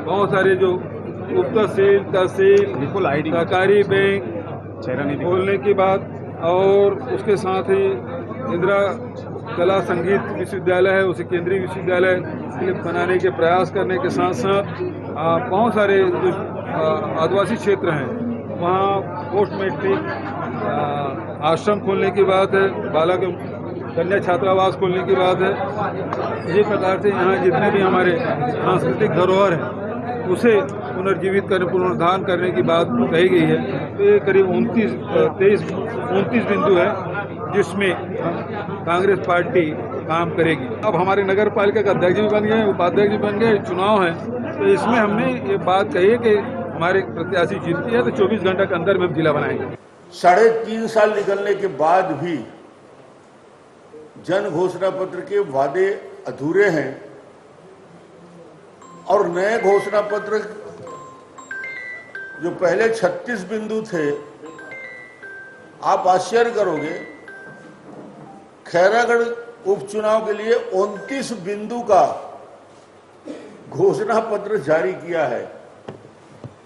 बहुत सारे जो उप तहसील, तहसील, सहकारी बैंक खोलने की बात और उसके साथ ही इंदिरा कला संगीत विश्वविद्यालय है, उसे केंद्रीय विश्वविद्यालय के लिए बनाने के प्रयास करने के साथ साथ बहुत सारे जो आदिवासी क्षेत्र हैं वहाँ पोस्ट मैट्रिक आश्रम खोलने की बात है, बालक कन्या छात्रावास खोलने की बात है। इसी प्रकार से यहाँ जितने भी हमारे सांस्कृतिक धरोहर हैं उसे पुनर्जीवित करने, पुनरुद्धार करने की बात कही गई है। तो ये करीब 29 बिंदु है जिसमें कांग्रेस पार्टी काम करेगी। अब हमारे नगर पालिका का अध्यक्ष भी बन गए, उपाध्यक्ष भी बन गए, चुनाव है, तो इसमें हमने ये बात कही है कि हमारे प्रत्याशी जीतती है तो 24 घंटे के अंदर में हम जिला बनाएंगे। 3.5 साल निकलने के बाद भी जन घोषणा पत्र के वादे अधूरे हैं और नए घोषणा पत्र जो पहले 36 बिंदु थे, आप आश्चर्य करोगे, खैरागढ़ उपचुनाव के लिए 29 बिंदु का घोषणा पत्र जारी किया है।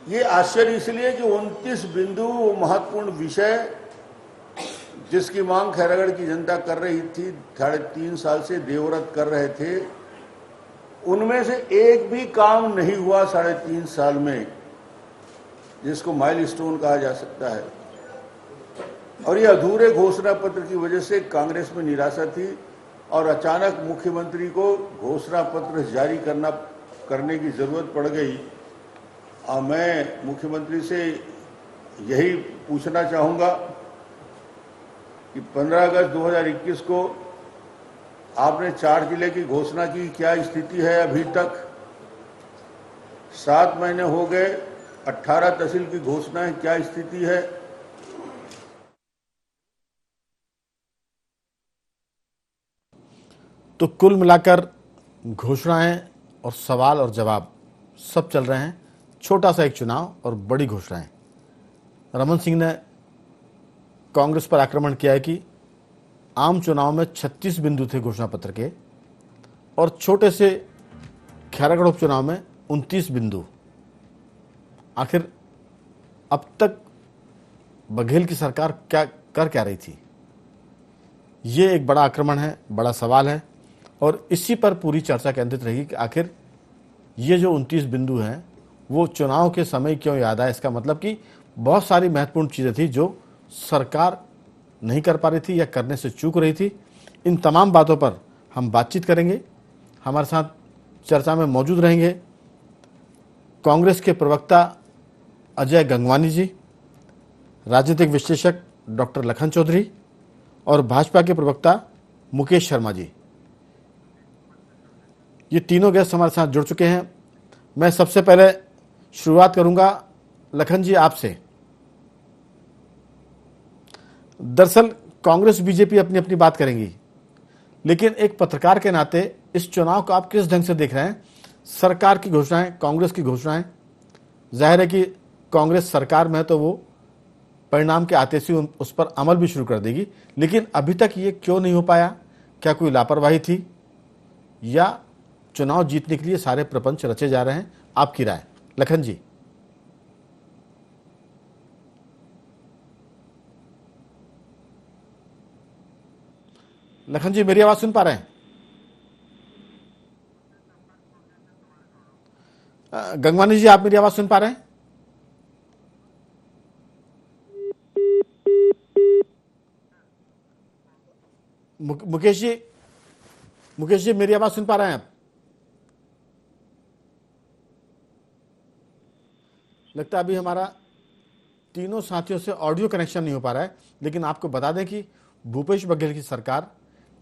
ये आश्चर्य इसलिए कि 29 बिंदु महत्वपूर्ण विषय जिसकी मांग खैरागढ़ की जनता कर रही थी, 3.5 साल से देवव्रत कर रहे थे, उनमें से एक भी काम नहीं हुआ 3.5 साल में, जिसको माइलस्टोन कहा जा सकता है। और ये अधूरे घोषणा पत्र की वजह से कांग्रेस में निराशा थी और अचानक मुख्यमंत्री को घोषणा पत्र जारी करने की जरूरत पड़ गई। मैं मुख्यमंत्री से यही पूछना चाहूँगा कि 15 अगस्त 2021 को आपने 4 जिले की घोषणा की, क्या स्थिति है अभी तक? 7 महीने हो गए, 18 तहसील की घोषणा है, क्या स्थिति है? तो कुल मिलाकर घोषणाएं और सवाल और जवाब सब चल रहे हैं। छोटा सा एक चुनाव और बड़ी घोषणाएं। रमन सिंह ने कांग्रेस पर आक्रमण किया है कि आम चुनाव में 36 बिंदु थे घोषणा पत्र के और छोटे से खैरागढ़ उपचुनाव में 29 बिंदु। आखिर अब तक बघेल की सरकार क्या रही थी? ये एक बड़ा आक्रमण है, बड़ा सवाल है और इसी पर पूरी चर्चा केंद्रित रहेगी कि आखिर ये जो 29 बिंदु हैं वो चुनाव के समय क्यों याद आए। इसका मतलब कि बहुत सारी महत्वपूर्ण चीज़ें थी जो सरकार नहीं कर पा रही थी या करने से चूक रही थी। इन तमाम बातों पर हम बातचीत करेंगे। हमारे साथ चर्चा में मौजूद रहेंगे कांग्रेस के प्रवक्ता अजय गंगवानी जी, राजनीतिक विश्लेषक डॉक्टर लखन चौधरी और भाजपा के प्रवक्ता मुकेश शर्मा जी। ये तीनों गेस्ट हमारे साथ जुड़ चुके हैं। मैं सबसे पहले शुरुआत करूंगा लखन जी आपसे। दरअसल कांग्रेस बीजेपी अपनी अपनी बात करेंगी, लेकिन एक पत्रकार के नाते इस चुनाव को आप किस ढंग से देख रहे हैं? सरकार की घोषणाएं, कांग्रेस की घोषणाएं, जाहिर है कि कांग्रेस सरकार में है तो वो परिणाम के आते से उस पर अमल भी शुरू कर देगी, लेकिन अभी तक ये क्यों नहीं हो पाया? क्या कोई लापरवाही थी या चुनाव जीतने के लिए सारे प्रपंच रचे जा रहे हैं? आपकी राय लखन जी। लखन जी मेरी आवाज सुन पा रहे हैं? गंगवानी जी आप मेरी आवाज सुन पा रहे हैं? मुकेश जी मेरी आवाज सुन पा रहे हैं आप? लगता है अभी हमारा तीनों साथियों से ऑडियो कनेक्शन नहीं हो पा रहा है, लेकिन आपको बता दें कि भूपेश बघेल की सरकार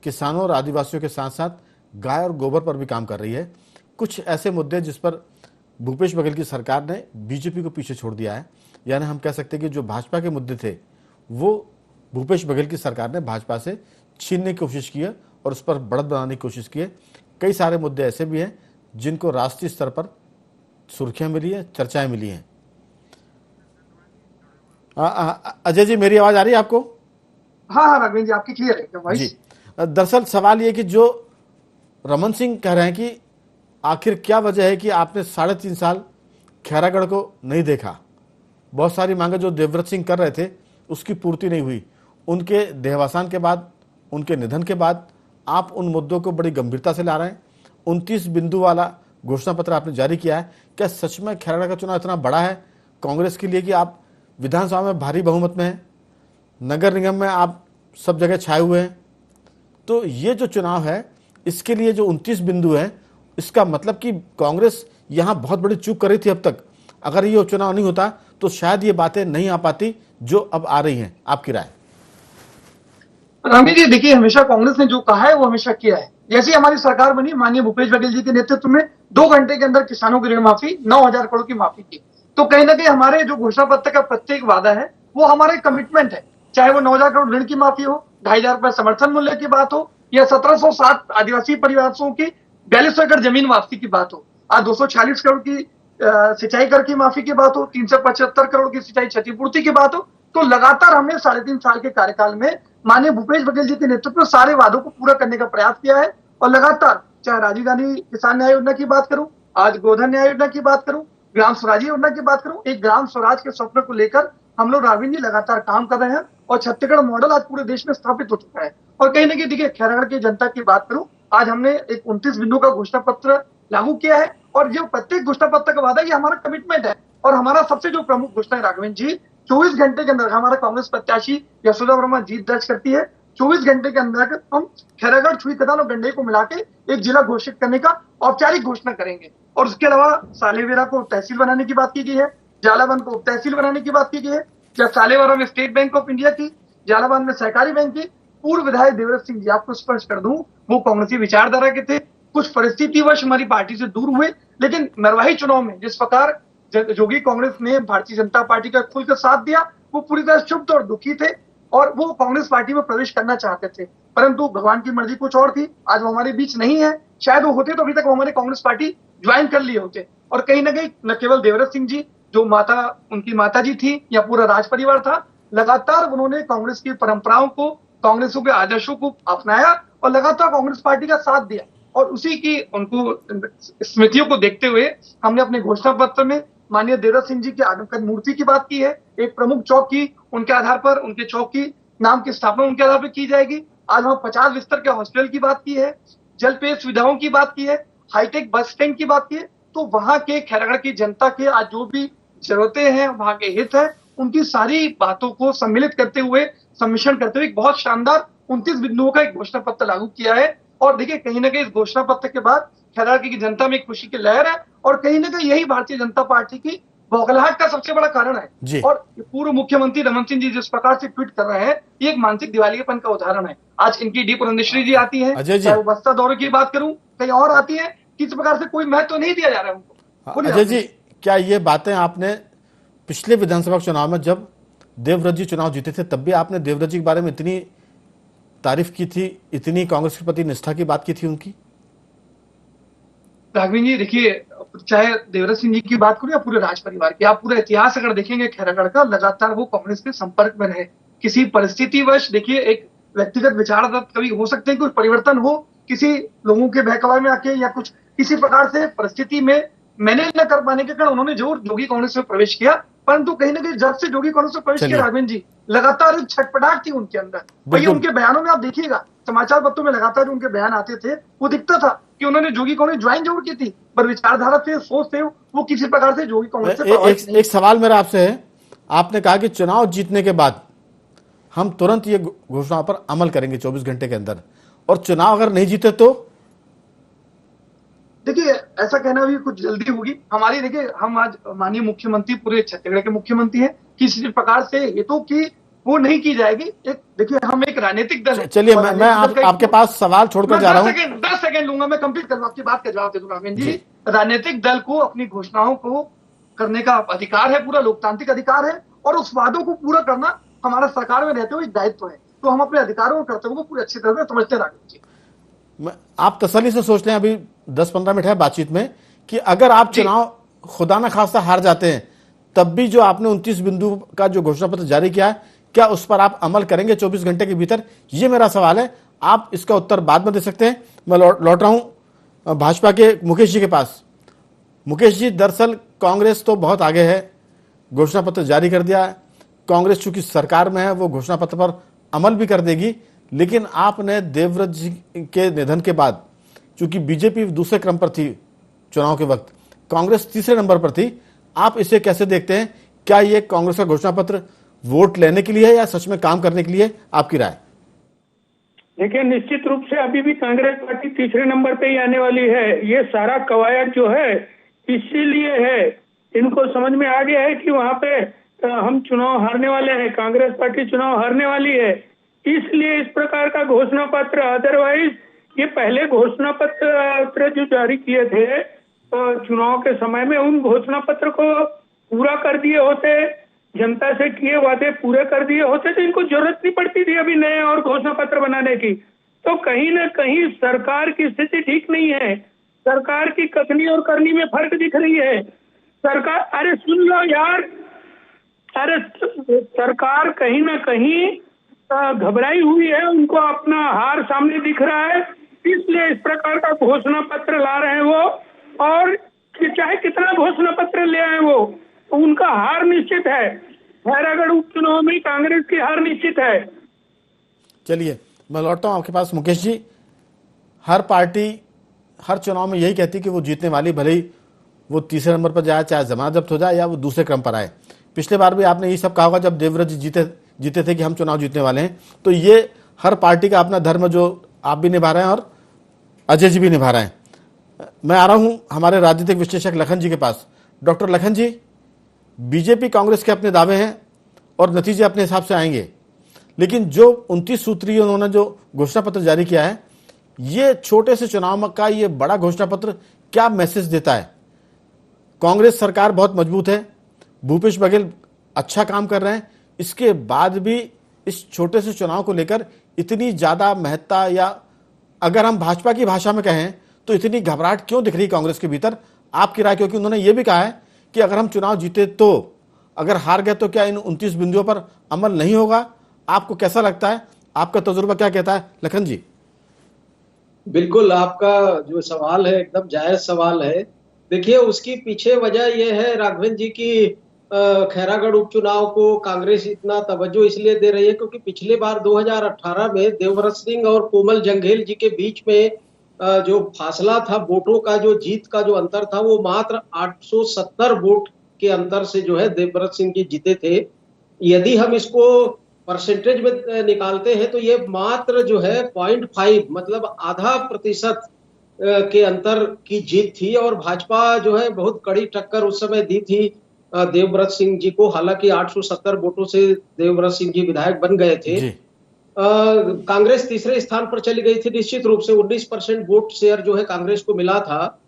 किसानों और आदिवासियों के साथ साथ गाय और गोबर पर भी काम कर रही है। कुछ ऐसे मुद्दे जिस पर भूपेश बघेल की सरकार ने बीजेपी को पीछे छोड़ दिया है, यानी हम कह सकते हैं कि जो भाजपा के मुद्दे थे वो भूपेश बघेल की सरकार ने भाजपा से छीनने की कोशिश की है और उस पर बढ़त बनाने की कोशिश की है। कई सारे मुद्दे ऐसे भी हैं जिनको राष्ट्रीय स्तर पर सुर्खियां मिली है, चर्चाएं मिली हैं। अजय जी मेरी आवाज आ रही है आपको? हाँ राघवेंद्र जी आपकी क्लियर है वॉइस? जी, दरअसल सवाल ये कि जो रमन सिंह कह रहे हैं कि आखिर क्या वजह है कि आपने 3.5 साल खैरागढ़ को नहीं देखा? बहुत सारी मांगे जो देवव्रत सिंह कर रहे थे उसकी पूर्ति नहीं हुई। उनके देहावसान के बाद, उनके निधन के बाद आप उन मुद्दों को बड़ी गंभीरता से ला रहे हैं। 29 बिंदु वाला घोषणा पत्र आपने जारी किया है। क्या सच में खैरागढ़ का चुनाव इतना बड़ा है कांग्रेस के लिए कि आप विधानसभा में भारी बहुमत में हैं, नगर निगम में आप सब जगह छाए हुए हैं? तो ये जो चुनाव है इसके लिए जो 29 बिंदु हैं, इसका मतलब कि कांग्रेस यहाँ बहुत बड़ी चूक कर रही थी अब तक। अगर ये चुनाव नहीं होता तो शायद ये बातें नहीं आ पाती जो अब आ रही हैं। आपकी राय? रामी जी देखिए, हमेशा कांग्रेस ने जो कहा है वो हमेशा किया है। जैसे हमारी सरकार बनी, माननीय भूपेश बघेल जी के नेतृत्व में 2 घंटे के अंदर किसानों की ऋण माफी 9,000 करोड़ की माफी की। तो कहीं ना कहीं हमारे जो घोषणा पत्र का प्रत्येक वादा है वो हमारे कमिटमेंट है, चाहे वो 9,000 करोड़ ऋण की माफी हो, 2,500 रुपए समर्थन मूल्य की बात हो, या 1760 आदिवासी परिवारों की 4200 एकड़ जमीन वापसी की बात हो, आज 246 करोड़ की सिंचाई कर की माफी की बात हो, 375 करोड़ की सिंचाई क्षतिपूर्ति की बात हो। तो लगातार हमने 3.5 साल के कार्यकाल में माननीय भूपेश बघेल जी के नेतृत्व में सारे वादों को पूरा करने का प्रयास किया है। और लगातार, चाहे राजीव गांधी किसान न्याय योजना की बात करूं, आज गोधन न्याय योजना की बात करूं, ग्राम स्वराज योजना की बात करूं, एक ग्राम स्वराज के स्वप्न को लेकर हम लोग राघवेंद्र जी लगातार काम कर रहे हैं और छत्तीसगढ़ मॉडल आज पूरे देश में स्थापित हो चुका है। और कहीं ना कहीं देखिए, खैरागढ़ की जनता की बात करूं, आज हमने एक 29 बिंदु का घोषणा पत्र लागू किया है और जो प्रत्येक घोषणा पत्र का वादा, ये हमारा कमिटमेंट है। और हमारा सबसे जो प्रमुख घोषणा है राघवेंद्र जी, 24 घंटे के अंदर हमारा कांग्रेस प्रत्याशी यशोदा वर्मा जीत दर्ज करती है। 24 घंटे के अंदर हम खैरागढ़, छुईखदान और गंडई को मिला के एक जिला घोषित करने का औपचारिक घोषणा करेंगे। और उसके अलावा सालेवेरा को तहसील बनाने की बात की गई है, झालावाड़ को तहसील बनाने की बात की गई है। जब सालेवारा में स्टेट बैंक ऑफ इंडिया की, झालावाड़ में सहकारी बैंक की, पूर्व विधायक देवव्रत सिंह जी, आपको स्पष्ट कर दूं, वो कांग्रेसी विचारधारा के थे। कुछ परिस्थितिवश हमारी पार्टी से दूर हुए, लेकिन निर्वाही चुनाव में जिस प्रकार जोगी कांग्रेस ने भारतीय जनता पार्टी का खुलकर साथ दिया, वो पूरी तरह क्षुब्ध और दुखी थे और वो कांग्रेस पार्टी में प्रवेश करना चाहते थे, परंतु भगवान की मर्जी कुछ और थी। आज वो हमारे बीच नहीं है। शायद वो होते तो अभी तक वो हमारे कांग्रेस पार्टी ज्वाइन कर लिए होते। और कहीं ना कहीं न केवल देवव्रत सिंह जी, जो उनकी माता जी थी, या पूरा राज परिवार था, लगातार उन्होंने कांग्रेस की परंपराओं को, कांग्रेस के आदर्शों को अपनाया और लगातार कांग्रेस पार्टी का साथ दिया। और उसी की उनको स्मृतियों को देखते हुए हमने अपने घोषणा पत्र में माननीय देवव्रत सिंह जी की आगमन मूर्ति की बात की है। एक प्रमुख चौक की उनके आधार पर, उनके चौक की नाम की स्थापना उनके आधार पर की जाएगी। आज हम 50 बिस्तर के हॉस्पिटल की बात की है, जलपेय सुविधाओं की बात की है, हाईटेक बस स्टैंड की बात की है। तो वहां के खैरागढ़ की जनता के आज जो भी जरूरतें हैं, वहां के हित है, उनकी सारी बातों को सम्मिलित करते हुए, सम्मिश्रण करते हुए एक बहुत शानदार 29 बिंदुओं का एक घोषणा पत्र लागू किया है। और देखिए, कहीं ना कहीं इस घोषणा पत्र के बाद खैरागढ़ की जनता में एक खुशी की लहर है और कहीं ना कहीं यही भारतीय जनता पार्टी की बौखलाहट का सबसे बड़ा कारण है। और पूर्व मुख्यमंत्री रमन सिंह जी जिस प्रकार से ट्वीट कर रहे हैं, ये एक मानसिक दिवालियापन का उदाहरण है। आज इनकी डी पुरंदेश्वरी जी आती है, चाहे वो बस्ता दौरे की बात करूं, कहीं और आती है, किसी प्रकार से कोई महत्व नहीं दिया जा रहा है उनको। अजय जी, क्या ये बातें आपने पिछले विधानसभा चुनाव में, जब देवव्रत जी चुनाव जीते थे, तब भी आपने देवव्रत जी के बारे में इतनी तारीफ की थी, इतनी कांग्रेस के प्रति निष्ठा की बात की थी उनकी? राघवेंद्र जी देखिए, चाहे देवव्रत सिंह जी की बात करूं या पूरे राज परिवार की, आप पूरा इतिहास अगर देखेंगे खैरागढ़ का, लगातार वो कांग्रेस के संपर्क में रहे। किसी परिस्थितिवश, देखिए, एक व्यक्तिगत विचारधारा कभी हो सकते हैं, कुछ परिवर्तन हो किसी लोगों के बहकावे में आके, या कुछ किसी प्रकार से परिस्थिति में मैनेज न कर पाने के कारण उन्होंने जरूर जोगी कांग्रेस में प्रवेश किया। परंतु कहीं ना कहीं जब से जोगी कांग्रेस में प्रवेश किया राघवेंद्र जी, लगातार एक छटपटाहट थी उनके अंदर। वही उनके बयानों में आप देखिएगा, समाचार पत्रों में लगातार जो उनके बयान आते थे, वो दिखता था कि उन्होंने जोगी कांग्रेस ज्वाइन जरूर की थी, पर विचारधारा से, सोच से वो किसी प्रकार से जोगी कांग्रेस से। एक सवाल मेरा आपसे है, आपने कहा कि चुनाव जीतने के बाद हम तुरंत ये घोषणा पर अमल करेंगे 24 घंटे के अंदर, और चुनाव अगर नहीं जीते तो? देखिए, ऐसा कहना भी कुछ जल्दी होगी हमारी। देखिए, हम आज माननीय मुख्यमंत्री, पूरे छत्तीसगढ़ के मुख्यमंत्री हैं, किसी प्रकार से हितों की वो नहीं की जाएगी। एक देखिए, हम एक राजनीतिक दल है। चलिए, मैं आपके पास सवाल छोड़कर जा रहा हूं। 10 सेकंड लूंगा, मैं कंप्लीट करूंगा, आपकी बात का जवाब दे दूंगा। राघवेंद्र जी, राजनीतिक दल को अपनी घोषणाओं को करने का अधिकार है, पूरा लोकतांत्रिक अधिकार है, और उस वादों को पूरा करना हमारा सरकार में रहते हुए एक दायित्व है। तो हम अपने अधिकारों को करते हुए पूरी अच्छी तरह से समझते हैं। राघवेंद्र जी, आप तसल्ली से सोच लें, अभी 10-15 मिनट है बातचीत में, कि अगर आप चुनाव खुदा न खास्ता हार जाते हैं, तब भी जो आपने 29 बिंदु का जो घोषणा पत्र जारी किया है, क्या उस पर आप अमल करेंगे 24 घंटे के भीतर? ये मेरा सवाल है। आप इसका उत्तर बाद में दे सकते हैं। मैं लौट रहा हूं भाजपा के मुकेश जी के पास। मुकेश जी, दरअसल कांग्रेस तो बहुत आगे है, घोषणा पत्र जारी कर दिया है। कांग्रेस चूंकि सरकार में है वो घोषणा पत्र पर अमल भी कर देगी, लेकिन आपने देवव्रत जी के निधन के बाद, चूंकि बीजेपी दूसरे क्रम पर थी चुनाव के वक्त, कांग्रेस तीसरे नंबर पर थी, आप इसे कैसे देखते हैं? क्या ये कांग्रेस का घोषणा पत्र वोट लेने के लिए है या सच में काम करने के लिए? आपकी राय। देखिए, निश्चित रूप से अभी भी कांग्रेस पार्टी तीसरे नंबर पे ही आने वाली है। ये सारा कवायद जो है इसीलिए है, इनको समझ में आ गया है कि वहां पे हम चुनाव हारने वाले हैं, कांग्रेस पार्टी चुनाव हारने वाली है, इसलिए इस प्रकार का घोषणा पत्र। अदरवाइज ये पहले घोषणा पत्र जो जारी किए थे चुनाव के समय में, उन घोषणा पत्र को पूरा कर दिए होते, जनता से किए वादे पूरे कर दिए होते तो इनको जरूरत नहीं पड़ती थी अभी नए और घोषणा पत्र बनाने की। तो कहीं ना कहीं सरकार की स्थिति ठीक नहीं है, सरकार की कथनी और करनी में फर्क दिख रही है। सरकार, अरे सुन लो यार, अरे सरकार कहीं ना कहीं घबराई हुई है, उनको अपना हार सामने दिख रहा है, इसलिए इस प्रकार का घोषणा पत्र ला रहे हैं वो। और चाहे कितना घोषणा पत्र ले आए वो, उनका हार निश्चित है। खैरागढ़ उपचुनाव में कांग्रेस की हार निश्चित है। चलिए, मैं लौटता हूं आपके पास मुकेश जी। हर पार्टी हर चुनाव में यही कहती कि वो जीतने वाली, भले ही वो तीसरे नंबर पर जाए, चाहे जमानत जब्त हो जाए या वो दूसरे क्रम पर आए। पिछले बार भी आपने ये सब कहा होगा जब देवव्रत जी जीते थे कि हम चुनाव जीतने वाले हैं। तो ये हर पार्टी का अपना धर्म जो आप भी निभा रहे हैं और अजय जी भी निभा रहे हैं। मैं आ रहा हूं हमारे राजनीतिक विश्लेषक लखन जी के पास। डॉक्टर लखन जी, बीजेपी कांग्रेस के अपने दावे हैं और नतीजे अपने हिसाब से आएंगे, लेकिन जो 29 सूत्रीय उन्होंने जो घोषणा पत्र जारी किया है, ये छोटे से चुनाव का ये बड़ा घोषणा पत्र क्या मैसेज देता है? कांग्रेस सरकार बहुत मजबूत है, भूपेश बघेल अच्छा काम कर रहे हैं, इसके बाद भी इस छोटे से चुनाव को लेकर इतनी ज्यादा महत्ता, या अगर हम भाजपा की भाषा में कहें तो इतनी घबराहट क्यों दिख रही कांग्रेस के भीतर? आपकी राय? क्योंकि उन्होंने ये भी कहा है कि अगर हम चुनाव जीते तो, अगर हार गए तो क्या इन 29 बिंदुओं पर अमल नहीं होगा? आपको कैसा लगता है? आपका तजुर्बा क्या कहता है लखन जी? बिल्कुल, आपका जो सवाल है एकदम जायज सवाल है। देखिए, उसकी पीछे वजह यह है राघवेंद्र जी की खैरागढ़ उपचुनाव को कांग्रेस इतना तवज्जो इसलिए दे रही है क्योंकि पिछले बार 2018 में देवव्रत सिंह और कोमल जंघेल जी के बीच में जो फासला था वोटों का, जो जीत का जो अंतर था, वो मात्र 870 वोट के अंतर से जो है देवव्रत सिंह जी जीते थे। यदि हम इसको परसेंटेज में निकालते हैं तो ये मात्र जो है 0.5 मतलब आधा प्रतिशत के अंतर की जीत थी और भाजपा जो है बहुत कड़ी टक्कर उस समय दी थी देवव्रत सिंह जी को। हालांकि 870 वोटों से देवव्रत सिंह जी विधायक बन गए थे। कांग्रेस तीसरे स्थान पर चली गई थी। निश्चित रूप से 19% वोट शेयर जो है कांग्रेस को मिला था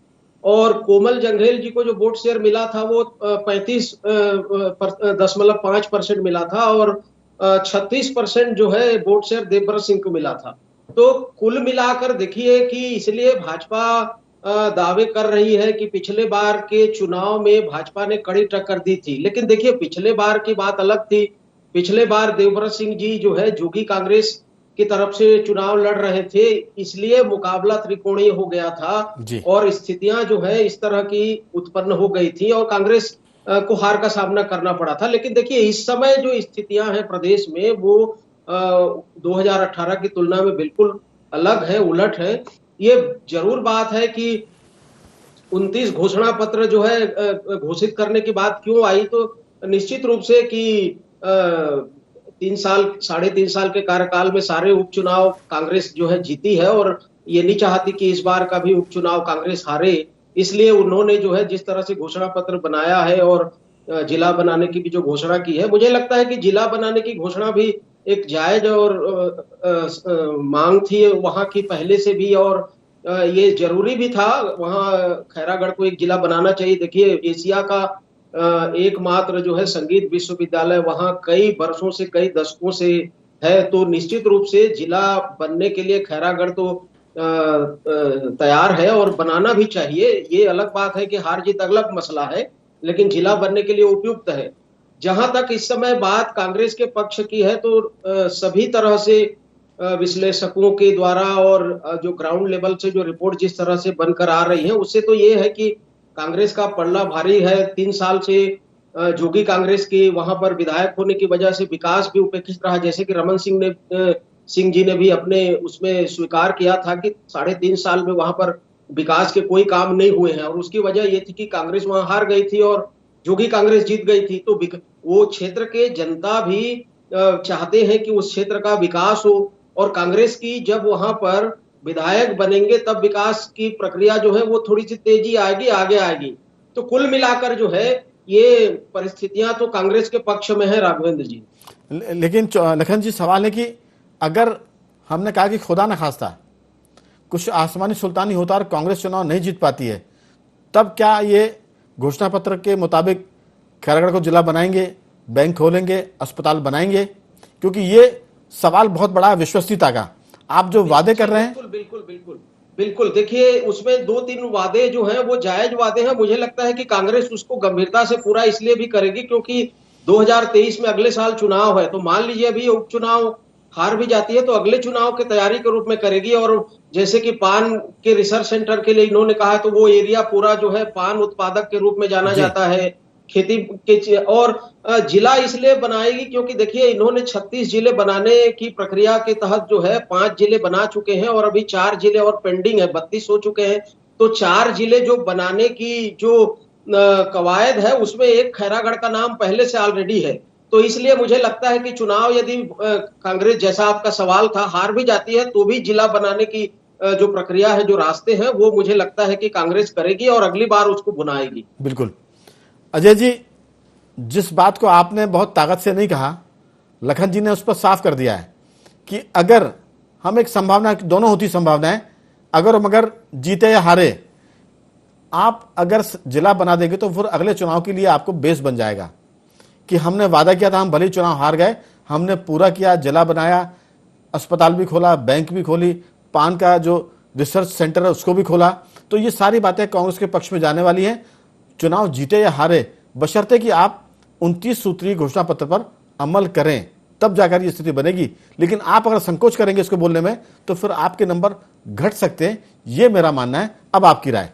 और कोमल जंघेल जी को जो वोट शेयर मिला था वो 35.5% मिला था और 36% जो है वोट शेयर देवव्रत सिंह को मिला था। तो कुल मिलाकर देखिए कि इसलिए भाजपा दावे कर रही है कि पिछले बार के चुनाव में भाजपा ने कड़ी टक्कर दी थी, लेकिन देखिए पिछले बार की बात अलग थी। पिछले बार देवव्रत सिंह जी जो है जोगी कांग्रेस की तरफ से चुनाव लड़ रहे थे, इसलिए मुकाबला त्रिकोणीय हो गया था और स्थितियां जो है इस तरह की उत्पन्न हो गई थी और कांग्रेस को हार का सामना करना पड़ा था। लेकिन देखिए इस समय जो स्थितियां हैं प्रदेश में वो 2018 की तुलना में बिल्कुल अलग है, उलट है। ये जरूर बात है कि 29 घोषणा पत्र जो है घोषित करने की बात क्यों आई, तो निश्चित रूप से कि 3.5 साल के कार्यकाल में सारे उपचुनाव कांग्रेस जो है जीती है और ये नहीं चाहती कि इस बार का भी उपचुनाव कांग्रेस हारे। इसलिए उन्होंने जो है जिस तरह से घोषणा पत्र बनाया है और जिला बनाने की भी जो घोषणा की है, मुझे लगता है कि जिला बनाने की घोषणा भी एक जायज और मांग थी वहां की पहले से भी और ये जरूरी भी था। वहां खैरागढ़ को एक जिला बनाना चाहिए। देखिए एशिया का एकमात्र जो है संगीत विश्वविद्यालय वहां कई वर्षों से, कई दशकों से है, तो निश्चित रूप से जिला बनने के लिए खैरागढ़ तो तैयार है और बनाना भी चाहिए। ये अलग बात है कि हार जीत अलग मसला है, लेकिन जिला बनने के लिए उपयुक्त है। जहां तक इस समय बात कांग्रेस के पक्ष की है तो सभी तरह से विश्लेषकों के द्वारा और जो ग्राउंड लेवल से जो रिपोर्ट जिस तरह से बनकर आ रही है, उससे तो ये है कि कांग्रेस का पल्ला भारी है। 3 साल से जोगी कांग्रेस की वहां पर विधायक होने की वजह से विकास भी उपेक्षित रहा, जैसे कि रमन सिंह जी ने भी अपने उसमें स्वीकार किया था कि 3.5 साल में वहां पर विकास के कोई काम नहीं हुए हैं, और उसकी वजह ये थी कि कांग्रेस वहां हार गई थी और जोगी कांग्रेस जीत गई थी। तो वो क्षेत्र के जनता भी चाहते हैं कि उस क्षेत्र का विकास हो, और कांग्रेस की जब वहां पर विधायक बनेंगे तब विकास की प्रक्रिया जो है वो थोड़ी सी तेजी आएगी, आगे आएगी। तो कुल मिलाकर जो है ये परिस्थितियां तो कांग्रेस के पक्ष में है राघवेंद्र जी। लेकिन लखन जी, सवाल है कि अगर हमने कहा कि खुदा न खास्ता कुछ आसमानी सुल्तानी होता और कांग्रेस चुनाव नहीं जीत पाती है, तब क्या ये घोषणा पत्र के मुताबिक खैरागढ़ को जिला बनाएंगे, बैंक खोलेंगे, अस्पताल बनाएंगे? क्योंकि ये सवाल बहुत बड़ा विश्वसनीयता का। आप जो वादे कर रहे हैं, बिल्कुल देखिए, उसमें 2-3 वादे जो हैं वो जायज वादे हैं। मुझे लगता है कि कांग्रेस उसको गंभीरता से पूरा इसलिए भी करेगी क्योंकि 2023 में अगले साल चुनाव है। तो मान लीजिए अभी उपचुनाव हार भी जाती है तो अगले चुनाव की तैयारी के रूप में करेगी। और जैसे कि पान के रिसर्च सेंटर के लिए इन्होंने कहा है, तो वो एरिया पूरा जो है पान उत्पादक के रूप में जाना जाता है, खेती के। और जिला इसलिए बनाएगी क्योंकि देखिए इन्होंने 36 जिले बनाने की प्रक्रिया के तहत जो है 5 जिले बना चुके हैं और अभी 4 जिले और पेंडिंग है, 32 हो चुके हैं। तो 4 जिले जो बनाने की जो कवायद है उसमें एक खैरागढ़ का नाम पहले से ऑलरेडी है। तो इसलिए मुझे लगता है कि चुनाव यदि कांग्रेस, जैसा आपका सवाल था, हार भी जाती है तो भी जिला बनाने की जो प्रक्रिया है, जो रास्ते हैं, वो मुझे लगता है कि कांग्रेस करेगी और अगली बार उसको बुनाएगी। बिल्कुल। अजय जी, जिस बात को आपने बहुत ताकत से नहीं कहा, लखन जी ने उस पर साफ कर दिया है कि अगर हम एक संभावना, दोनों होती संभावनाएं, अगर हम अगर जीते या हारे, आप अगर जिला बना देंगे तो फिर अगले चुनाव के लिए आपको बेस बन जाएगा कि हमने वादा किया था, हम भले चुनाव हार गए, हमने पूरा किया, जिला बनाया, अस्पताल भी खोला, बैंक भी खोली, पान का जो रिसर्च सेंटर है उसको भी खोला। तो ये सारी बातें कांग्रेस के पक्ष में जाने वाली हैं। चुनाव जीते या हारे, बशर्ते कि आप 29 सूत्रीय घोषणा पत्र पर अमल करें, तब जाकर ये स्थिति बनेगी। लेकिन आप अगर संकोच करेंगे इसको बोलने में तो फिर आपके नंबर घट सकते हैं, ये मेरा मानना है। अब आपकी राय।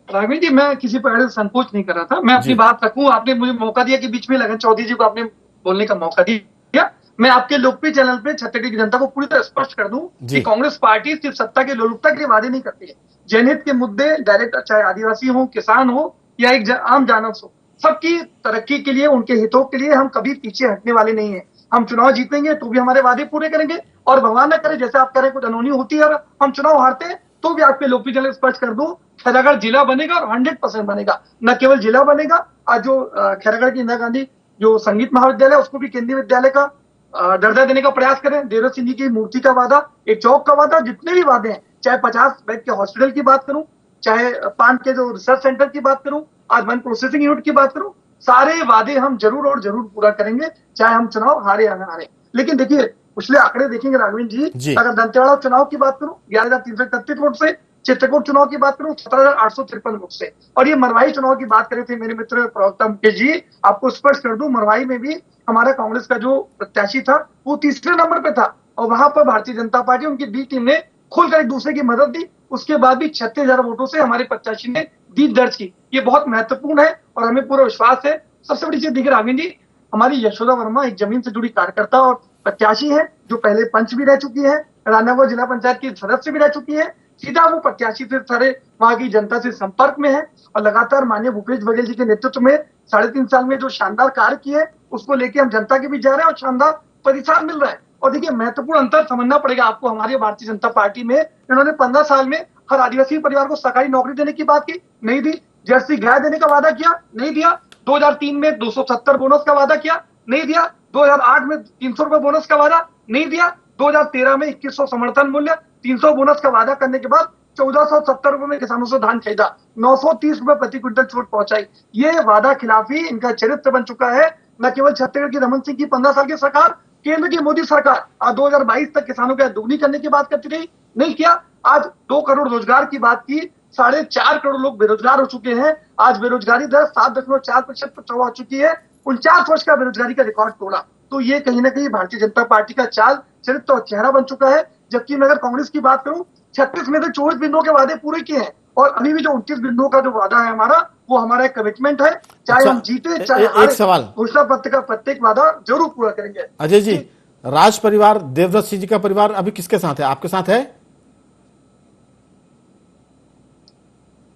राघवेंद्र जी, मैं किसी पर संकोच नहीं कर रहा था, मैं अपनी बात रखूं। आपने मुझे मौका दिया कि बीच में लखन चौधरी जी को आपने बोलने का मौका दिया। मैं आपके लोकप्रिय चैनल पे छत्तीसगढ़ की जनता को पूरी तरह स्पष्ट कर दूं कि कांग्रेस पार्टी सिर्फ सत्ता के लोलुपता के वादे नहीं करती है। जनहित के मुद्दे डायरेक्ट, चाहे आदिवासी हो, किसान हो या एक आम जानवर हो, सबकी तरक्की के लिए, उनके हितों के लिए हम कभी पीछे हटने वाले नहीं है। हम चुनाव जीतेंगे तो भी हमारे वादे पूरे करेंगे, और भगवान न करे जैसे आप कह रहे कुछ अनहोनी होती है और हम चुनाव हारते हैं तो भी आपके लोकप्रिय चैनल स्पष्ट कर दूं, खैरागढ़ जिला बनेगा और 100% बनेगा। न केवल जिला बनेगा, आज जो खैरागढ़ की इंदिरा गांधी जो संगीत महाविद्यालय, उसको भी केंद्रीय विद्यालय का दर्जा देने का प्रयास करें। देवराज सिंह जी की मूर्ति का वादा, एक चौक का वादा, जितने भी वादे हैं, चाहे 50 बेड के हॉस्पिटल की बात करूं, चाहे पान के जो रिसर्च सेंटर की बात करूं, आज वन प्रोसेसिंग यूनिट की बात करूं, सारे वादे हम जरूर और जरूर पूरा करेंगे, चाहे हम चुनाव हारे या ना हारे। लेकिन देखिए, पिछले आंकड़े देखेंगे राघवेंद्र जी, अगर दंतेवाड़ा चुनाव की बात करूं 11,331 वोट से, चित्रकूट चुनाव की बात करूं 17,853 वोट से, और ये मरवाई चुनाव की बात करे थे मेरे मित्र प्रवक्ता मुकेश जी, आपको स्पष्ट कर दूं, मरवाई में भी हमारा कांग्रेस का जो प्रत्याशी था वो 3रे नंबर पे था, और वहां पर भारतीय जनता पार्टी, उनकी बी टीम ने खुलकर एक दूसरे की मदद दी। उसके बाद भी 36,000 वोटों से हमारे प्रत्याशी ने जीत दर्ज की। ये बहुत महत्वपूर्ण है और हमें पूरा विश्वास है। सबसे बड़ी चीज देखिए राघवेंद्र जी, हमारी यशोदा वर्मा एक जमीन से जुड़ी कार्यकर्ता और प्रत्याशी है, जो पहले पंच भी रह चुकी है, रानागढ़ जिला पंचायत की सदस्य भी रह चुकी है। सीधा वो प्रत्याशी से सारे वहां की जनता से संपर्क में है, और लगातार माननीय भूपेश बघेल जी के नेतृत्व में 3.5 साल में जो शानदार कार्य किए, उसको लेके हम जनता के बीच जा रहे हैं और शानदार प्रतिसाद मिल रहा है। और देखिए, महत्वपूर्ण अंतर समझना पड़ेगा आपको हमारी भारतीय जनता पार्टी में। इन्होंने 15 साल में हर आदिवासी परिवार को सरकारी नौकरी देने की बात की, नहीं दी। जर्सी गाय देने का वादा किया, नहीं दिया। 2003 में 270 बोनस का वादा किया, नहीं दिया। 2008 में 300 रुपए बोनस का वादा, नहीं दिया। 2013 में 2100 समर्थन मूल्य, 300 बोनस का वादा करने के बाद 1470 रुपए में किसानों से धान खरीदा, 930 रुपए प्रति क्विंटल छूट पहुंचाई। ये वादा खिलाफी इनका चरित्र बन चुका है। न केवल छत्तीसगढ़ की रमन सिंह की 15 साल की सरकार, केंद्र की मोदी सरकार 2022 तक किसानों की आय दोगुनी करने की बात करती रही, नहीं किया। आज 2 करोड़ रोजगार की बात की, 4.5 करोड़ लोग बेरोजगार हो चुके हैं। आज बेरोजगारी दर 7.4% पर चढ़ा चुकी है। 49 वर्ष का बेरोजगारी का रिकॉर्ड तोड़ा। तो ये कहीं ना कहीं भारतीय जनता पार्टी का चाल चरित्र और चेहरा बन चुका है। जबकि मैं अगर कांग्रेस की बात करूं, 36 में से 24 बिंदुओं के वादे पूरे किए हैं और अभी भी जो 29 बिंदुओं का जो वादा है हमारा, वो हमारा एक कमिटमेंट है। चाहे अच्छा, हम जीते चाहे एक हारे, सवाल। घोषणा पत्र का प्रत्येक वादा जरूर पूरा करेंगे। अजय जी, राज परिवार, देवव्रत सिंह जी का परिवार अभी किसके साथ है? आपके साथ है?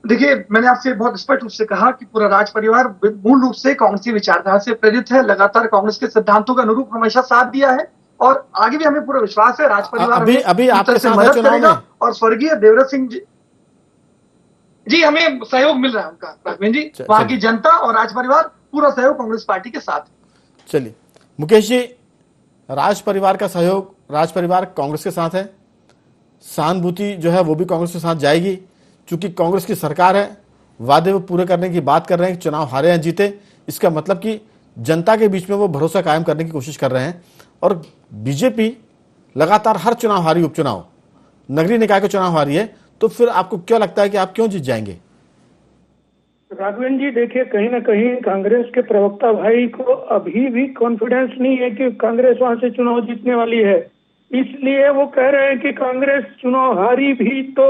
देखिए, मैंने आपसे बहुत स्पष्ट रूप से कहा कि पूरा राज परिवार मूल रूप से कांग्रेसी विचारधारा से प्रेरित है। लगातार कांग्रेस के सिद्धांतों के अनुरूप हमेशा साथ दिया है और आगे भी हमें पूरा विश्वास है राज परिवार अभी आपके साथ है मदद चुनाव करेगा। में? और स्वर्गीय देवव्रत सिंह जी हमें सहयोग मिल रहा है उनका, राघवेंद्र जी। वहां की जनता और राज परिवार पूरा सहयोग कांग्रेस पार्टी के साथ है। चलिए मुकेश जी, राज परिवार का सहयोग, राज परिवार कांग्रेस के साथ है, सहानुभूति जो है वो भी कांग्रेस के साथ जाएगी। चूंकि कांग्रेस की सरकार है, वादे वो पूरे करने की बात कर रहे हैं, चुनाव हारे या जीते, इसका मतलब कि जनता के बीच में वो भरोसा कायम करने की कोशिश कर रहे हैं। और बीजेपी लगातार हर चुनाव हारी, उपचुनाव, नगरीय निकाय के चुनाव हारी है, तो फिर आपको क्या लगता है कि आप क्यों जीत जाएंगे? राघवेंद्र जी देखिए, कहीं ना कहीं कांग्रेस के प्रवक्ता भाई को अभी भी कॉन्फिडेंस नहीं है कि कांग्रेस वहां से चुनाव जीतने वाली है। इसलिए वो कह रहे हैं कि कांग्रेस चुनाव हारी भी तो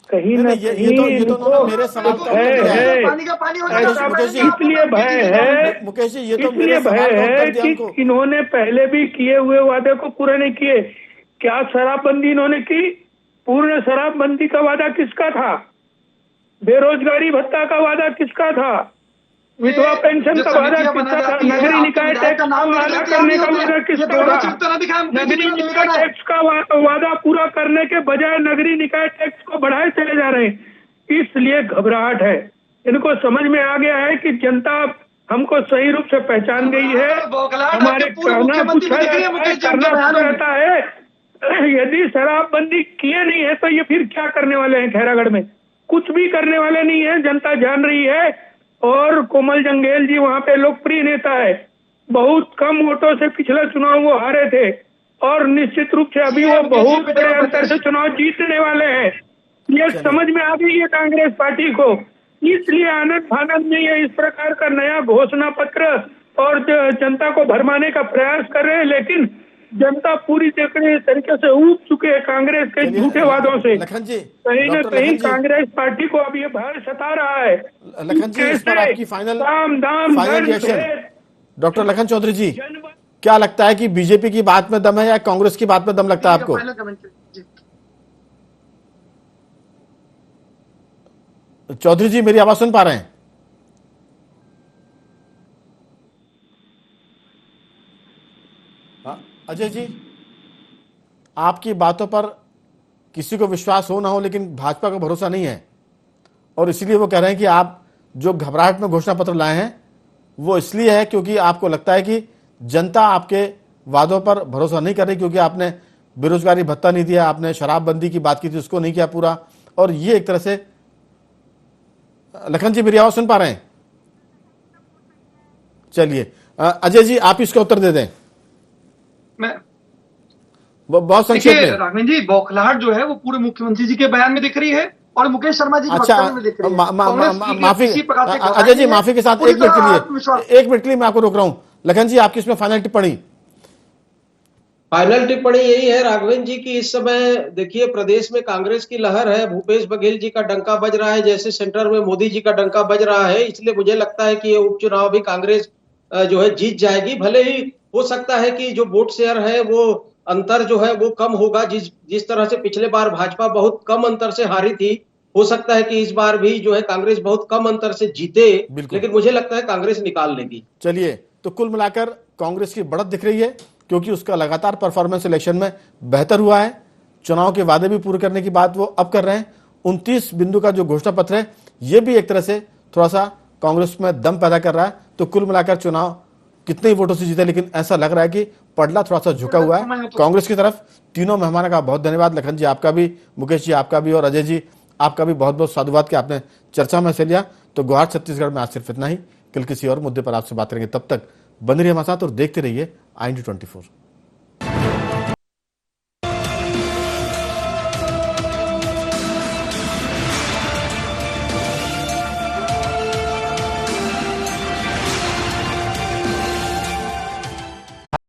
कहीं ना कहीं ये तो मेरे सवाल का उत्तर दिया है। पानी का पानी हो ऐसा मुकेश जी, इसलिए भय है, मुकेश जी, ये तो इसलिए मेरे भय सवाल का है उत्तर दिया कि हमको। इन्होंने पहले भी किए हुए वादे को पूरे नहीं किए। क्या शराबबंदी इन्होंने की? पूर्ण शराबबंदी का वादा किसका था? बेरोजगारी भत्ता का वादा किसका था? विधवा पेंशन का वादा किसका था? नगरीय निकाय टैक्स का वादा करने का वादा किसका था? नगरीय निकाय टैक्स का वादा पूरा करने के बजाय नगरीय निकाय टैक्स को बढ़ाए चले जा रहे हैं। इसलिए घबराहट है। इनको समझ में आ गया है कि जनता हमको सही रूप से पहचान गई है। हमारे कहना कुछ है, करना रहता है। यदि शराबबंदी किए नहीं है तो ये फिर क्या करने वाले हैं? खैरागढ़ में कुछ भी करने वाले नहीं है, जनता जान रही है। और कोमल जंगेल जी वहां पे लोकप्रिय नेता है, बहुत कम वोटों से पिछला चुनाव वो हारे थे और निश्चित रूप से अभी वो बहुत बड़े अंतर से चुनाव जीतने वाले हैं। ये समझ में आ गई है कांग्रेस पार्टी को। इसलिए आनंद फानंद में ये इस प्रकार का नया घोषणा पत्र और जनता को भरमाने का प्रयास कर रहे हैं, लेकिन जनता पूरी तरीके से ऊब चुके हैं कांग्रेस के झूठे वादों से। लखन जी, कहीं न कहीं कांग्रेस पार्टी को अब ये भय सता रहा है। लखन जी, इस पर आपकी final reaction. Doctor Lakhan Chaudhary ji, क्या लगता है कि बीजेपी की बात में दम है या कांग्रेस की बात में दम लगता है आपको? चौधरी जी, मेरी आवाज सुन पा रहे हैं? अजय जी, आपकी बातों पर किसी को विश्वास हो ना हो, लेकिन भाजपा को भरोसा नहीं है और इसलिए वो कह रहे हैं कि आप जो घबराहट में घोषणा पत्र लाए हैं वो इसलिए है क्योंकि आपको लगता है कि जनता आपके वादों पर भरोसा नहीं कर रही, क्योंकि आपने बेरोजगारी भत्ता नहीं दिया, आपने शराबबंदी की बात की थी उसको नहीं किया पूरा, और ये एक तरह से। लखन जी, मेरी आवाज सुन पा रहे हैं? चलिए अजय जी, आप इसका उत्तर दे दें। मैं बहुत संक्षेप में। राघवेंद्र जी, बौखलाहट जो है वो पूरे मुख्यमंत्री जी के बयान में दिख रही है और मुकेश शर्मा जी के वक्तव्य में दिख रही है। माफी अजय जी, माफी के साथ एक मिनट के लिए मैं आपको रोक रहा हूं। लखन जी, आपकी इसमें फाइनल टिप्पणी? फाइनल टिप्पणी यही है राघवेंद्र जी की इस समय देखिए प्रदेश में कांग्रेस की लहर है, भूपेश बघेल जी का डंका बज रहा है, जैसे सेंटर में मोदी जी का डंका बज रहा है। इसलिए मुझे लगता है कि ये उपचुनाव भी कांग्रेस जो है जीत जाएगी। भले ही हो सकता है कि जो वोट शेयर है वो अंतर जो है वो कम होगा, जिस तरह से पिछले बार भाजपा बहुत कम अंतर से हारी थी, हो सकता है कि इस बार भी जो है कांग्रेस बहुत कम अंतर से जीते, लेकिन मुझे लगता है कांग्रेस निकाल लेगी। चलिए, तो कुल मिलाकर कांग्रेस की बढ़त दिख रही है क्योंकि उसका लगातार परफॉर्मेंस इलेक्शन में बेहतर हुआ है। चुनाव के वादे भी पूरे करने की बात वो अब कर रहे हैं। 29 बिंदु का जो घोषणा पत्र है ये भी एक तरह से थोड़ा सा कांग्रेस में दम पैदा कर रहा है। तो कुल मिलाकर चुनाव कितने ही वोटों से जीते, लेकिन ऐसा लग रहा है कि पड़ला थोड़ा सा झुका हुआ है कांग्रेस की तरफ। तीनों मेहमानों का बहुत धन्यवाद। लखन जी आपका भी, मुकेश जी आपका भी, और अजय जी आपका भी बहुत बहुत साधुवाद कि आपने चर्चा में हिस्सा लिया। तो गुवाहाटी छत्तीसगढ़ में आज सिर्फ इतना ही। कल किसी और मुद्दे पर आपसे बात करेंगे। तब तक बने रहिए हमारे साथ और देखते रहिए IND24।